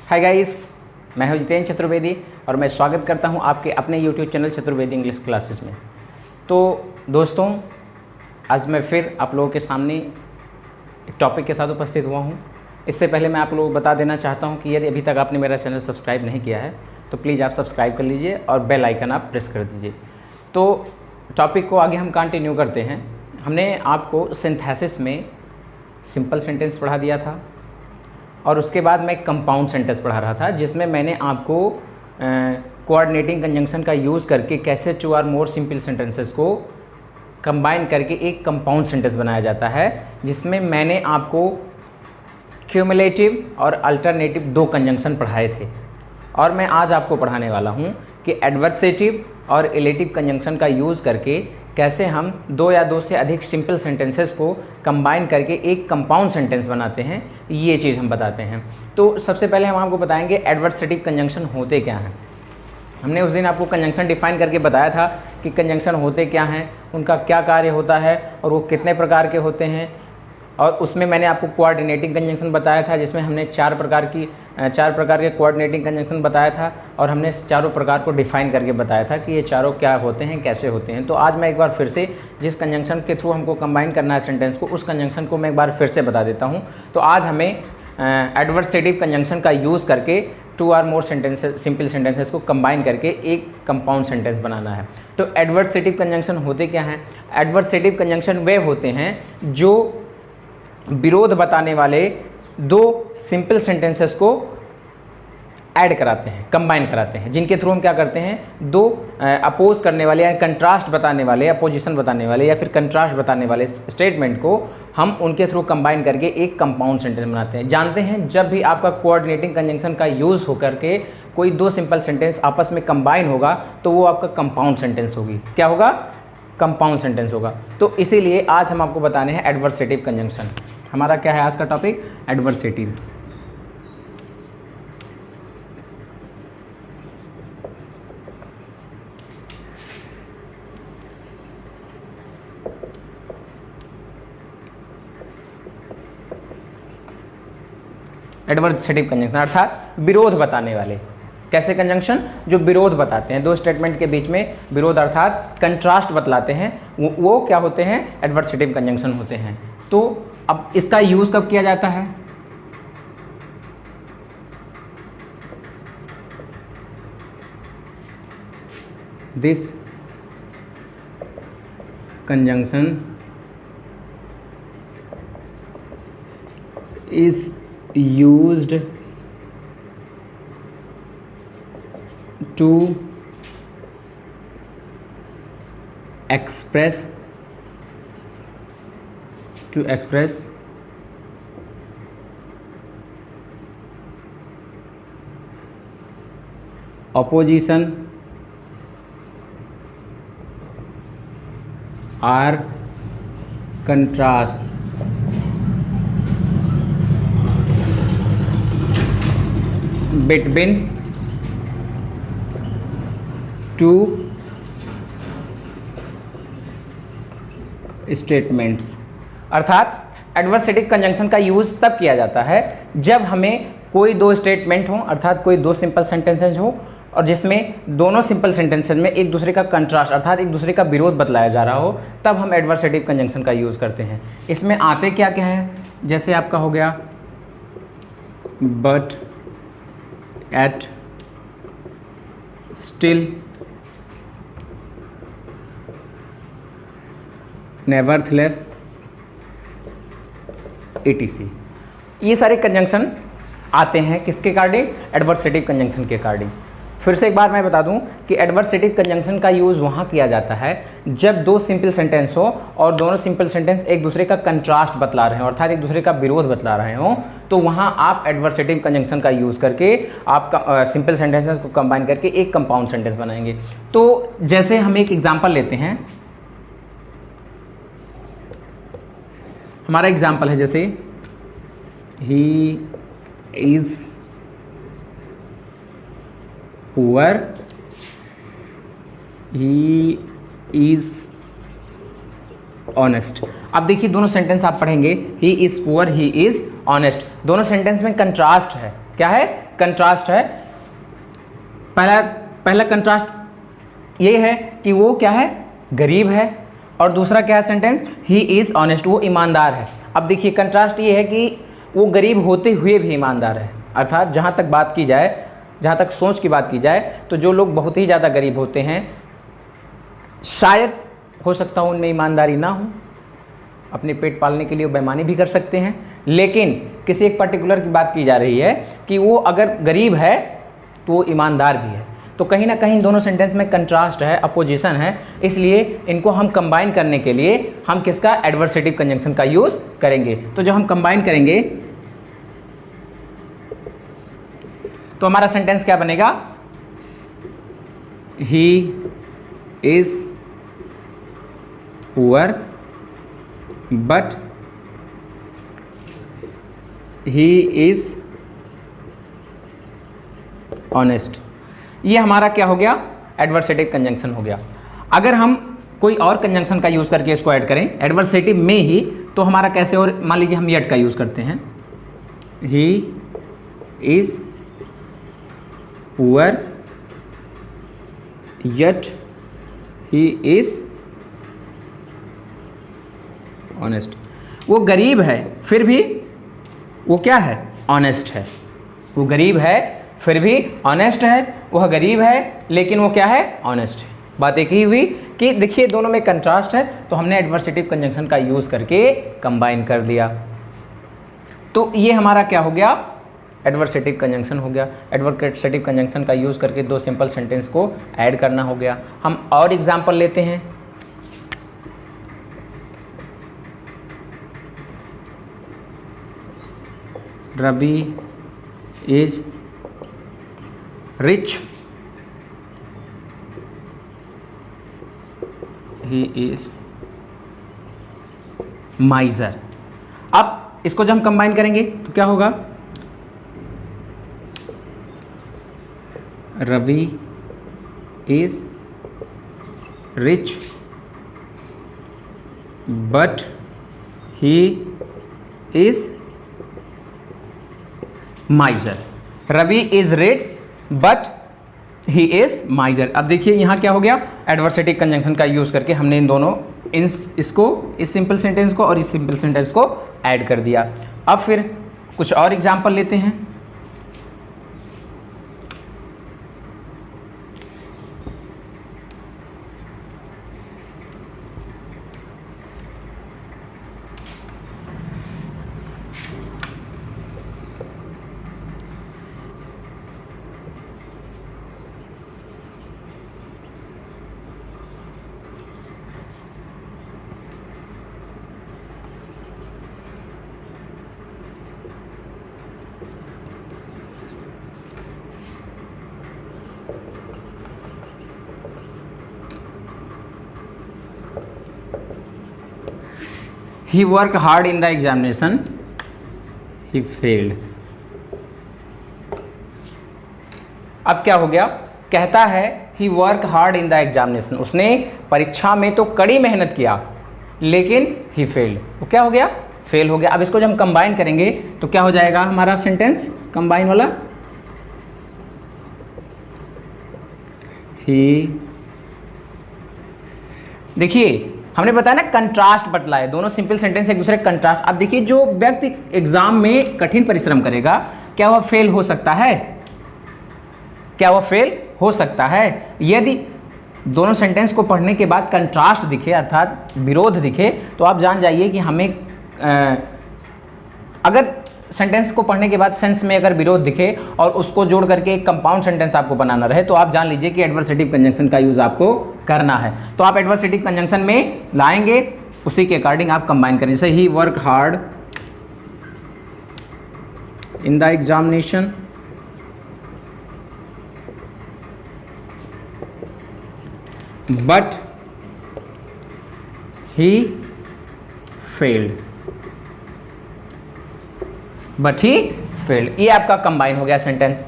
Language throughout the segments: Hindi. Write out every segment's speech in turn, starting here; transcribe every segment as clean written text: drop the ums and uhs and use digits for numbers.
हाय गाइस, मैं हूं जितेंद्र चतुर्वेदी और मैं स्वागत करता हूं आपके अपने YouTube channel Chaturvedi English classes में। तो दोस्तों, आज मैं फिर आप लोगों के सामने एक टॉपिक के साथ उपस्थित हुआ हूं। इससे पहले मैं आप लोगों को बता देना चाहता हूं कि यदि अभी तक आपने मेरा चैनल सब्सक्राइब नहीं किया है तो प्लीज़ आप सब्सक्राइब कर लीजिए और बेल आइकन आप प्रेस कर दीजिए। तो टॉपिक को आगे हम कंटिन्यू करते हैं। हमने आपको सिंथेसिस में सिंपल सेंटेंस पढ़ा दिया था और उसके बाद मैं कंपाउंड सेंटेंस पढ़ा रहा था, जिसमें मैंने आपको कोऑर्डिनेटिंग कंजंक्शन का यूज़ करके कैसे 2 और मोर सिंपल सेंटेंसेस को कंबाइन करके एक कंपाउंड सेंटेंस बनाया जाता है, जिसमें मैंने आपको क्यूमुलेटिव और अल्टरनेटिव 2 कंजंक्शन पढ़ाए थे। और मैं आज आपको पढ़ाने वाला हूँ कि एडवर्सेटिव और इलेटिव कंजंक्शन का यूज़ करके कैसे हम 2 या 2 से अधिक सिंपल सेंटेंसेस को कंबाइन करके एक कंपाउंड सेंटेंस बनाते हैं, ये चीज़ हम बताते हैं। तो सबसे पहले हम आपको बताएंगे एडवर्सेटिव कंजंक्शन होते क्या हैं। हमने उस दिन आपको कंजंक्शन डिफाइन करके बताया था कि कंजंक्शन होते क्या हैं, उनका क्या कार्य होता है और वो कितने प्रकार के होते हैं। और उसमें मैंने आपको कोऑर्डिनेटिंग कंजंक्शन बताया था, जिसमें हमने 4 प्रकार के कोऑर्डिनेटिंग कंजंक्शन बताया था और हमने चारों प्रकार को डिफाइन करके बताया था कि ये चारों क्या होते हैं, कैसे होते हैं। तो आज मैं एक बार फिर से जिस कंजंक्शन के थ्रू हमको कंबाइन करना है सेंटेंस को, उस कंजंक्शन को मैं एक बार फिर से बता देता हूँ। तो आज हमें एडवर्सेटिव कंजंक्शन का यूज़ करके 2 और मोर सेंटेंसेस सिंपल सेंटेंसेस को कंबाइन करके एक कंपाउंड सेंटेंस बनाना है। तो एडवर्सेटिव कंजंक्शन होते क्या हैं? एडवर्सेटिव कंजंक्शन वे होते हैं जो विरोध बताने वाले 2 सिंपल सेंटेंसेस को ऐड कराते हैं, कंबाइन कराते हैं, जिनके थ्रू हम क्या करते हैं, 2 अपोज करने वाले या कंट्रास्ट बताने वाले, अपोजिशन बताने वाले या फिर कंट्रास्ट बताने वाले स्टेटमेंट को हम उनके थ्रू कंबाइन करके एक कंपाउंड सेंटेंस बनाते हैं। जानते हैं, जब भी आपका कोऑर्डिनेटिंग कंजंक्शन का यूज़ होकर के कोई 2 सिंपल सेंटेंस आपस में कंबाइन होगा तो वो आपका कंपाउंड सेंटेंस होगी। क्या होगा? कंपाउंड सेंटेंस होगा। तो इसीलिए आज हम आपको बताने हैं एडवर्सेटिव कंजंक्शन। हमारा क्या है आज का टॉपिक? एडवर्सेटिव। एडवर्सेटिव कंजंक्शन अर्थात विरोध बताने वाले। कैसे कंजंक्शन? जो विरोध बताते हैं, 2 स्टेटमेंट के बीच में विरोध अर्थात कंट्रास्ट बतलाते हैं, वो क्या होते हैं? एडवर्सेटिव कंजंक्शन होते हैं। तो अब इसका यूज़ कब किया जाता है? This conjunction is used to express opposition or contrast between 2 statements. अर्थात एडवर्सेटिव कंजंक्शन का यूज़ तब किया जाता है जब हमें कोई 2 स्टेटमेंट हो, अर्थात कोई 2 सिंपल सेंटेंसेस हो और जिसमें दोनों सिंपल सेंटेंसेस में एक दूसरे का कंट्रास्ट अर्थात एक दूसरे का विरोध बतलाया जा रहा हो, तब हम एडवर्सेटिव कंजंक्शन का यूज़ करते हैं। इसमें आते क्या क्या हैं? जैसे आपका हो गया but, eight, still, nevertheless, etc। ये सारे कंजंक्शन आते हैं किसके अकॉर्डिंग? एडवर्सेटिव कंजंक्शन के अकॉर्डिंग। फिर से एक बार मैं बता दूं कि एडवर्सेटिव कंजंक्शन का यूज़ वहाँ किया जाता है जब 2 सिंपल सेंटेंस हो और दोनों सिंपल सेंटेंस एक दूसरे का कंट्रास्ट बतला रहे हो, अर्थात एक दूसरे का विरोध बतला रहे हो, तो वहाँ आप एडवर्सेटिव कंजंक्शन का यूज़ करके आप सिंपल सेंटेंसेस को कंबाइन करके एक कंपाउंड सेंटेंस बनाएंगे। तो जैसे हम एक एग्जाम्पल लेते हैं, हमारा एग्जाम्पल है जैसे he is poor, he is honest. अब देखिए दोनों सेंटेंस आप पढ़ेंगे, he is poor, he is honest. दोनों सेंटेंस में कंट्रास्ट है। क्या है? कंट्रास्ट है। पहला कंट्रास्ट ये है कि वो क्या है? गरीब है। और दूसरा क्या है सेंटेंस? ही इज़ ऑनेस्ट, वो ईमानदार है। अब देखिए कंट्रास्ट ये है कि वो गरीब होते हुए भी ईमानदार है। अर्थात जहाँ तक बात की जाए, जहाँ तक सोच की बात की जाए, तो जो लोग बहुत ही ज़्यादा गरीब होते हैं, शायद हो सकता हो उनमें ईमानदारी ना हो, अपने पेट पालने के लिए वो बेईमानी भी कर सकते हैं, लेकिन किसी एक पर्टिकुलर की बात की जा रही है कि वो अगर गरीब है तो वो ईमानदार भी है। तो कहीं ना कहीं दोनों सेंटेंस में कंट्रास्ट है, अपोजिशन है, इसलिए इनको हम कंबाइन करने के लिए हम किसका? एडवर्सेटिव कंजंक्शन का यूज़ करेंगे। तो जब हम कंबाइन करेंगे तो हमारा सेंटेंस क्या बनेगा? He is poor but he is honest. ये हमारा क्या हो गया? एडवर्सेटिव कंजंक्शन हो गया। अगर हम कोई और कंजंक्शन का यूज़ करके इसको ऐड करें एडवर्सेटिव में ही, तो हमारा कैसे? और मान लीजिए हम येट का यूज़ करते हैं, he is poor yet he is honest. वो गरीब है फिर भी वो क्या है? ऑनेस्ट है। वो गरीब है फिर भी ऑनेस्ट है। वह गरीब है लेकिन वो क्या है? ऑनेस्ट है। बात एक ही हुई कि देखिए दोनों में कंट्रास्ट है, तो हमने एडवर्सेटिव कंजंक्शन का यूज़ करके कंबाइन कर लिया। तो ये हमारा क्या हो गया? एडवर्सेटिव कंजंक्शन हो गया। एडवर्सेटिव कंजंक्शन का यूज़ करके दो सिंपल सेंटेंस को ऐड करना हो गया। हम और एग्जाम्पल लेते हैं। Ravi is rich, he is miser. अब इसको जब हम कंबाइन करेंगे तो क्या होगा? Ravi is rich but he is miser. Ravi is rich but he is miser. अब देखिए यहाँ क्या हो गया? एडवर्सेटिव कंजंक्शन का यूज़ करके हमने इन दोनों इस सिंपल सेंटेंस को और इस सिंपल सेंटेंस को ऐड कर दिया। अब फिर कुछ और एग्जाम्पल लेते हैं। He worked hard in the examination. He failed. अब क्या हो गया? कहता है he worked hard in the examination. उसने परीक्षा में तो कड़ी मेहनत किया लेकिन he failed. वो क्या हो गया? फेल हो गया। अब इसको जब हम कंबाइन करेंगे तो क्या हो जाएगा हमारा सेंटेंस कंबाइन वाला? ही, देखिए हमने बताया ना कंट्रास्ट बतलाए, दोनों सिंपल सेंटेंस एक दूसरे कंट्रास्ट। अब देखिए जो व्यक्ति एग्जाम में कठिन परिश्रम करेगा क्या वह फेल हो सकता है? क्या वह फेल हो सकता है? यदि दोनों सेंटेंस को पढ़ने के बाद कंट्रास्ट दिखे अर्थात विरोध दिखे तो आप जान जाइए कि हमें अगर सेंटेंस को पढ़ने के बाद सेंस में अगर विरोध दिखे और उसको जोड़ करके एक कंपाउंड सेंटेंस आपको बनाना रहे तो आप जान लीजिए कि एडवर्सेटिव कंजंक्शन का यूज़ आपको करना है। तो आप एडवर्सेटिव कंजंक्शन में लाएंगे, उसी के अकॉर्डिंग आप कंबाइन करें। जैसे he work hard in the examination, but he failed, but he failed. ये आपका कंबाइन हो गया सेंटेंस।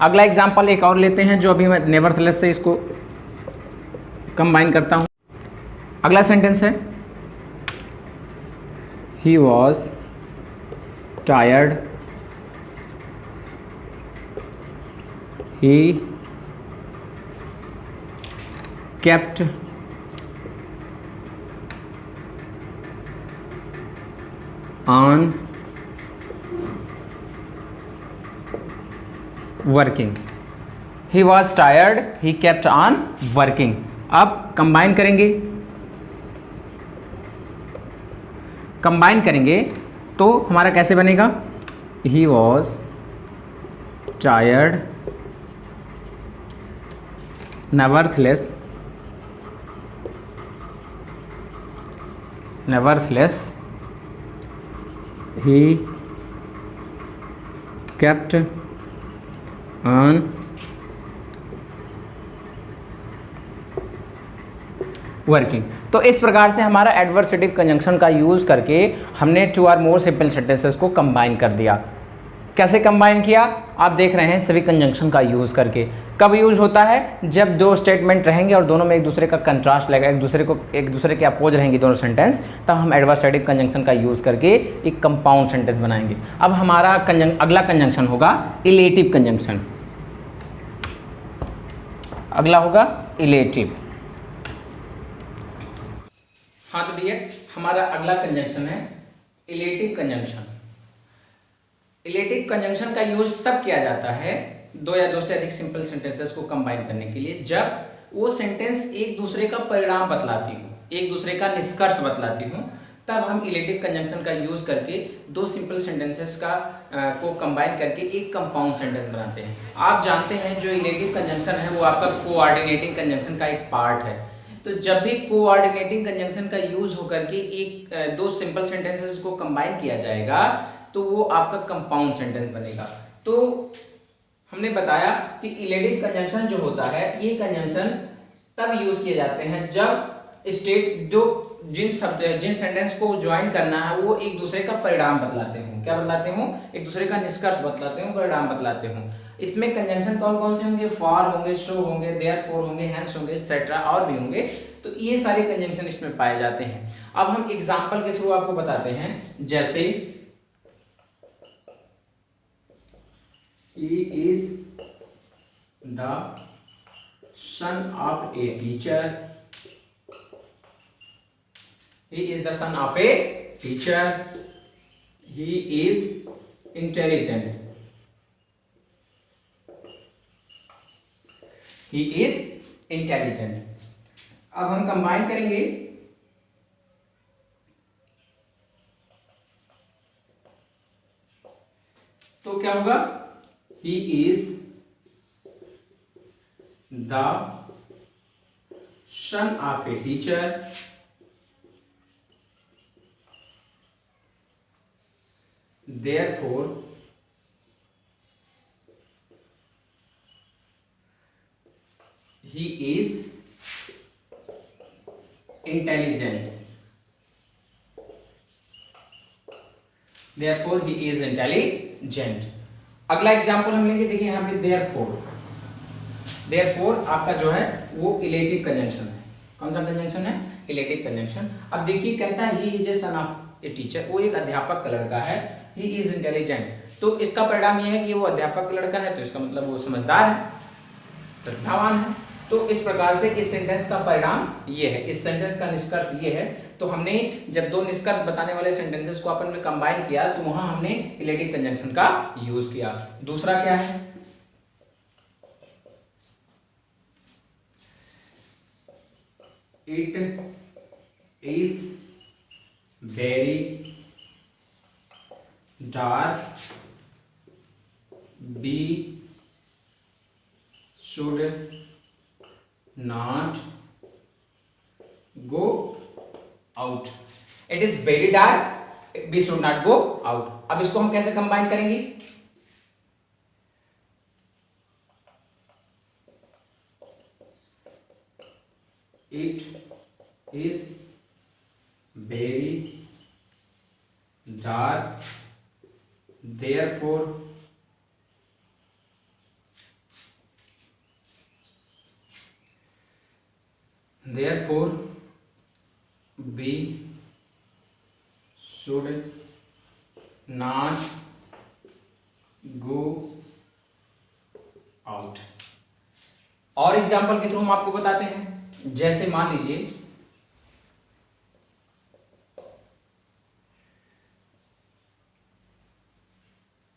अगला एग्जांपल एक और लेते हैं जो अभी मैं नेवरथलेस से इसको कंबाइन करता हूं। अगला सेंटेंस है he was tired, he kept on working. He was tired, he kept on working. अब कंबाइन करेंगे, तो हमारा कैसे बनेगा? He was tired, nevertheless he kept on working. तो इस प्रकार से हमारा एडवर्सेटिव कंजंक्शन का यूज़ करके हमने 2 और मोर सिंपल सेंटेंसेस को कंबाइन कर दिया। कैसे कंबाइन किया आप देख रहे हैं, सभी कंजंक्शन का यूज़ करके। कब यूज होता है? जब दो स्टेटमेंट रहेंगे और दोनों में एक दूसरे का कंट्रास्ट लगेगा, एक दूसरे के अपोज रहेंगे दोनों सेंटेंस, तब हम एडवर्सेटिव कंजंक्शन का यूज़ करके एक कंपाउंड सेंटेंस बनाएंगे। अब हमारा अगला कंजंक्शन होगा इलेटिव कंजंक्शन। अगला होगा इलेटिव। हाँ तो डियर, हमारा अगला कंजंक्शन है इलेटिव कंजंक्शन। इलेटिव कंजंक्शन का यूज तब किया जाता है दो या दो से अधिक सिंपल सेंटेंसेस को कंबाइन करने के लिए, जब वो सेंटेंस एक दूसरे का परिणाम बतलाती हो, एक दूसरे का निष्कर्ष बतलाती हो, तब हम इलेटिव कंजंक्शन का यूज करके दो सिंपल सेंटेंसेस को कंबाइन करके एक कंपाउंड सेंटेंस बनाते हैं। आप जानते हैं जो इलेटिव कंजंक्शन है वो आपका कोऑर्डिनेटिंग कंजंक्शन का एक पार्ट है। तो जब भी कोऑर्डिनेटिंग कंजंक्शन का यूज होकर के दो सिंपल सेंटेंसेस को कंबाइन किया जाएगा तो वो आपका कंपाउंड सेंटेंस बनेगा। तो हमने बताया कि इलेटिव कंजंक्शन जो होता है, ये कंजंक्शन तब यूज किए जाते हैं जब जिन सेंटेंस को ज्वाइन करना है वो एक दूसरे का परिणाम बतलाते हो। क्या बतलाते हो? एक दूसरे का निष्कर्ष बतलाते हो, परिणाम बतलाते हो। इसमें कंजंक्शन कौन कौन से होंगे? फॉर होंगे, शो होंगे, देयरफॉर होंगे, हेंस होंगे, एक्सेट्रा और भी होंगे। तो ये सारे कंजंक्शन इसमें पाए जाते हैं। अब हम एग्जांपल के थ्रू आपको बताते हैं। जैसे he is the son of a teacher. He is the son of a teacher. He is intelligent. He is intelligent. अब हम कंबाइन करेंगे तो क्या होगा? He is the son of a teacher. Therefore, he is intelligent. Therefore, he is intelligent. अगला एग्जाम्पल हम लेंगे। देखिए यहाँ पे देयरफॉर आपका जो है वो इलेटिव कंजंक्शन है। कौन सा कंजंक्शन है? Illative conjunction. अब देखिए कहता है he is a son of a teacher, वो एक अध्यापक का लड़का है। ही इज इंटेलिजेंट, तो इसका परिणाम यह है कि वो अध्यापक का लड़का है, तो इसका मतलब वो समझदार है, प्रतिभावान है। तो इस प्रकार से इस सेंटेंस का परिणाम ये है, इस सेंटेंस का निष्कर्ष ये है। तो हमने जब दो निष्कर्ष बताने वाले सेंटेंसेस को अपन में कंबाइन किया तो वहां हमने इलेटिव कंजंक्शन का यूज किया। दूसरा क्या है? It is very dark, we should not go out. It is very dark, we should not go out. अब इसको हम कैसे कंबाइन करेंगे? It is very dark, therefore we should not go out. और एग्जाम्पल के थ्रू हम आपको बताते हैं, जैसे मान लीजिए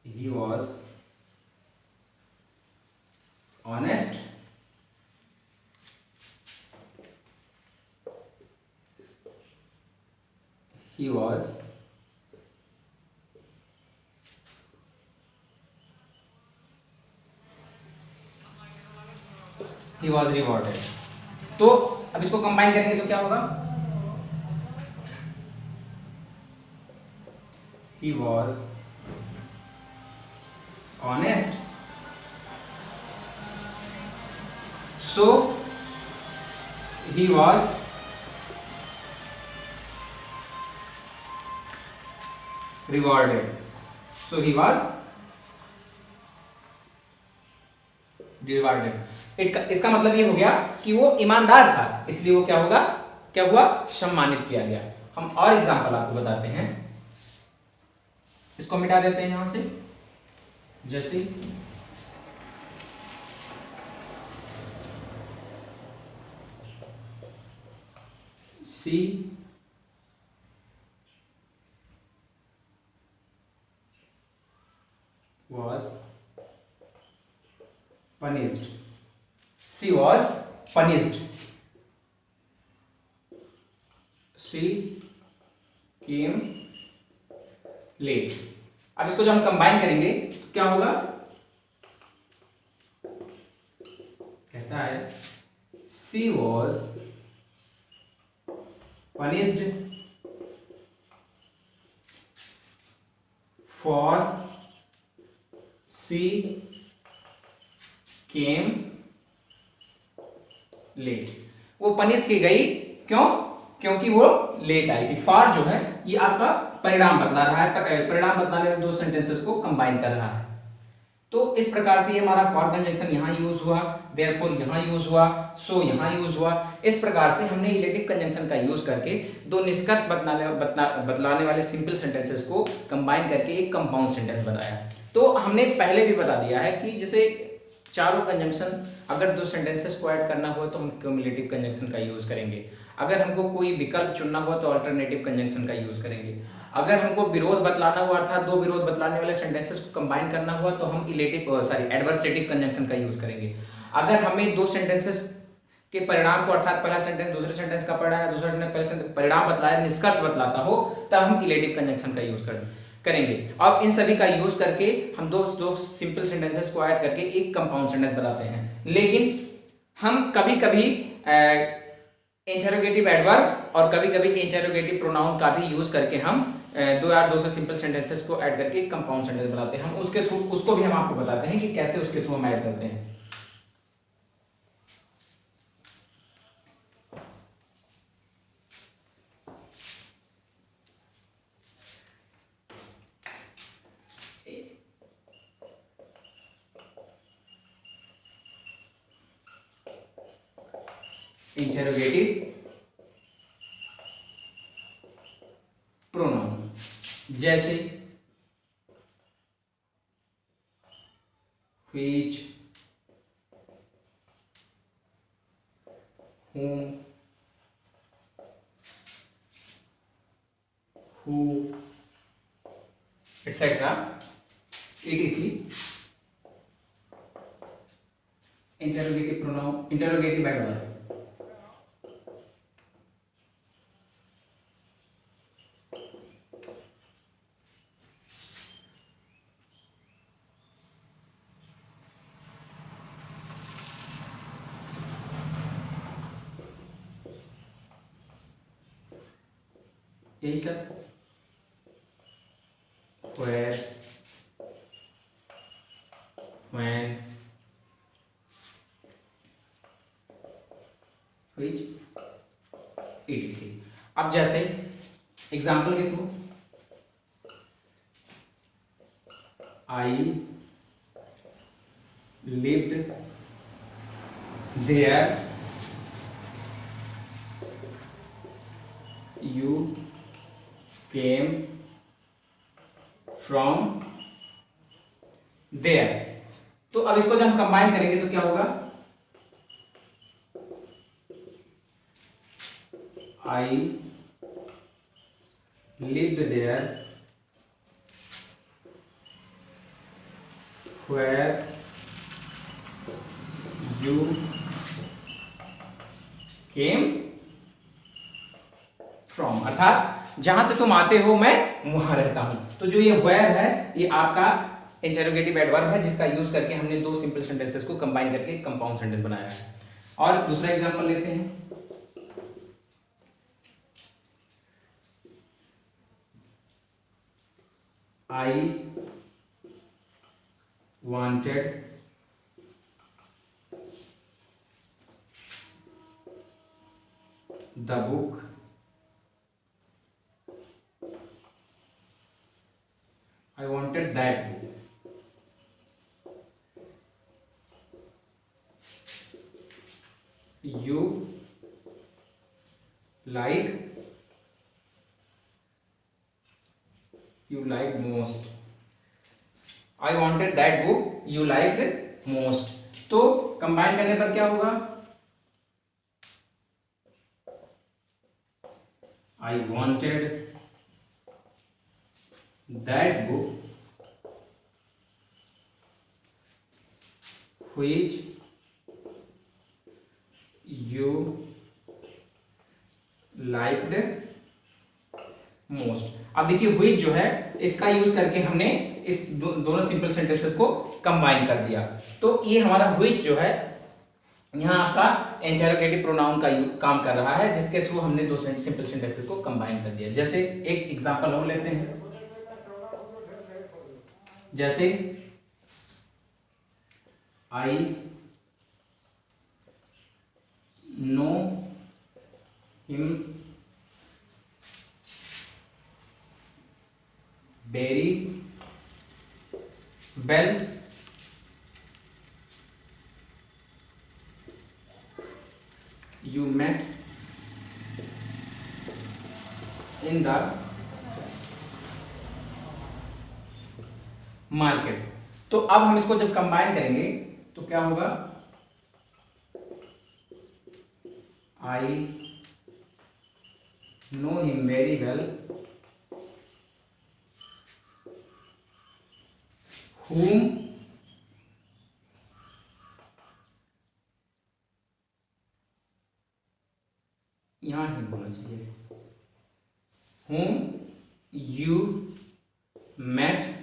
he was honest, he was rewarded। तो अब इसको कंबाइन करेंगे तो क्या होगा, he was honest, so he was rewarded, so he was rewarded। इसका मतलब ये हो गया कि वो ईमानदार था, इसलिए वो क्या होगा, क्या हुआ, सम्मानित किया गया। हम और एग्जांपल आपको बताते हैं, इसको मिटा देते हैं यहां से, जैसे सी was punished, she was punished, she came late। अब इसको जब हम कंबाइन करेंगे तो क्या होगा, कहता है she was punished for she came late। वो पनिश की गई, क्यों, क्योंकि वो लेट आई थी। फॉर जो है ये आपका परिणाम बतला रहा है, परिणाम बतलाने वाले दो सेंटेंसेस को कंबाइन कर रहा है। तो इस प्रकार से ये हमारा फॉर कंजंक्शन यहां यूज हुआ, देयरफॉर यहां यूज हुआ, सो यहां यूज हुआ। इस प्रकार से हमने इलेटिव कंजंक्शन का यूज करके दो निष्कर्ष बतलाने वाले सिंपल सेंटेंसेस को कंबाइन करके एक कंपाउंड सेंटेंस बनाया। तो हमने पहले भी बता दिया है कि जैसे चारों कंजंक्शन, अगर दो सेंटेंसेस को ऐड करना हुआ तो हम क्यूमुलेटिव कंजंक्शन का यूज करेंगे, अगर हमको कोई विकल्प चुनना हुआ तो अल्टरनेटिव कंजंक्शन का यूज करेंगे, अगर हमको विरोध बतलाना हुआ अर्थात दो विरोध बतलाने वाले सेंटेंसेस को कंबाइन करना हुआ तो हम एडवर्सेटिव कंजंक्शन का यूज करेंगे, अगर हमें दो सेंटेंसेस के परिणाम को अर्थात पहला सेंटेंस दूसरे सेंटेंस का परिणाम, दूसरा सेंटेंस पहले सेंटेंस परिणाम बतलाया, निष्कर्ष बतलाता हो, तब हम इलेटिव कंजंक्शन का यूज करेंगे। अब इन सभी का यूज करके हम दो सिंपल सेंटेंसेस को ऐड करके एक कंपाउंड सेंटेंस बनाते हैं। लेकिन हम कभी कभी इंटरोगेटिव एडवर्ब और कभी कभी इंटरोगेटिव प्रोनाउन का भी यूज करके हम दो से सिंपल सेंटेंसेस को ऐड करके एक कंपाउंड सेंटेंस बनाते हैं। हम उसके थ्रू उसको भी हम आपको बताते हैं कि कैसे उसके थ्रू हम ऐड करते हैं। इंटरोगेटिव प्रोनाउन जैसे which, whom, who, etc. etc. Interrogative pronoun, interrogative adverb. यही सब where, when, which, etc. अब जैसे एग्जाम्पल के through I lived there, you came from there. तो अब इसको जब हम कंबाइन करेंगे तो क्या होगा, I lived there where you came from, अर्थात जहां से तुम आते हो मैं वहां रहता हूं। तो जो ये वेयर है ये आपका इंटरोगेटिव एडवर्ब है जिसका यूज करके हमने दो सिंपल सेंटेंसेस को कंबाइन करके कंपाउंड सेंटेंस बनाया है। और दूसरा एग्जांपल लेते हैं, I wanted the book I wanted that book. You liked most. I wanted that book. You liked most. तो कंबाइन करने पर क्या होगा, I wanted that book which you liked most। अब देखिए which जो है इसका यूज करके हमने इस दोनों सिंपल सेंटेंसेस को कंबाइन कर दिया। तो ये हमारा which जो है यहाँ आपका इंटरोगेटिव प्रोनाउन का काम कर रहा है जिसके थ्रू हमने दो सिंपल सेंटेंसेस को कंबाइन कर दिया। जैसे एक एग्जांपल और लेते हैं, जैसे I know him very well, you met in the market. तो अब हम इसको जब कंबाइन करेंगे तो क्या होगा, आई know him very well whom यहां हिम होना चाहिए, whom you met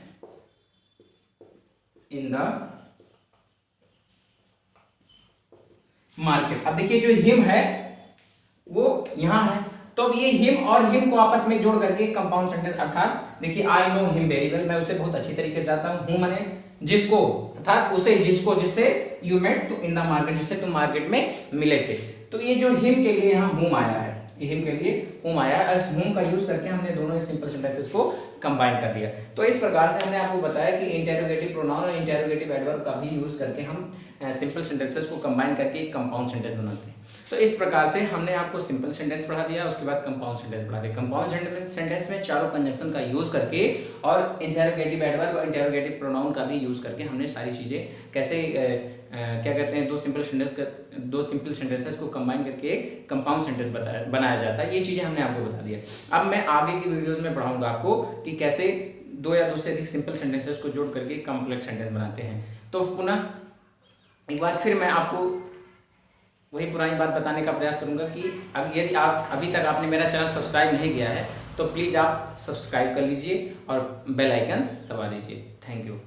in the market. अब देखिए जो हिम है वो यहां है, तो अब ये हिम और हिम को आपस में जोड़ करके कंपाउंड सेंटेंस, अर्थात देखिए आई नो हिम वेरी वेल, मैं उसे बहुत अच्छी तरीके से जानता हूं, हूं माने जिसको, अर्थात उसे जिसको, जिससे you met to in the market, जिससे तुम मार्केट में मिले थे। तो ये जो हिम के लिए यहाँ हुम आया है, ये हिम के लिए हुम आया है, इस हुम का यूज करके हमने दोनों सिंपल सेंटेंसेस को कंबाइन कर दिया। तो इस प्रकार से हमने आपको बताया कि इंटरोगेटिव प्रोनाउन और इंटरोगेटिव एडवर्ब का भी यूज करके हम सिंपल सेंटेंसेस को कंबाइन करके एक कंपाउंड सेंटेंस बनाते हैं। तो इस प्रकार से हमने आपको सिंपल सेंटेंस पढ़ा दिया, उसके बाद कंपाउंड सेंटेंस पढ़ा दिया। कंपाउंड सेंटेंस में चारों कंजंक्शन का यूज करके और इंटरोगेटिव एडवर्ब और इंटरोगेटिव प्रोनाउन का भी यूज करके हमने सारी चीजें कैसे क्या कहते हैं, दो सिंपल सेंटेंसेस को कंबाइन करके एक कंपाउंड सेंटेंस बनाया जाता है। ये चीजें हमने आपको बता दी। अब मैं आगे की वीडियोस में पढ़ाऊंगा आपको कि कैसे दो या दो से अधिक सिंपल सेंटेंसेस को जोड़ करके कॉम्प्लेक्स सेंटेंस बनाते हैं। तो पुनः एक बार फिर मैं आपको वही पुरानी बात बताने का प्रयास करूंगा कि यदि आप अभी तक आपने मेरा चैनल सब्सक्राइब नहीं किया है तो प्लीज़ आप सब्सक्राइब कर लीजिए और बेल आइकन दबा दीजिए। Thank you.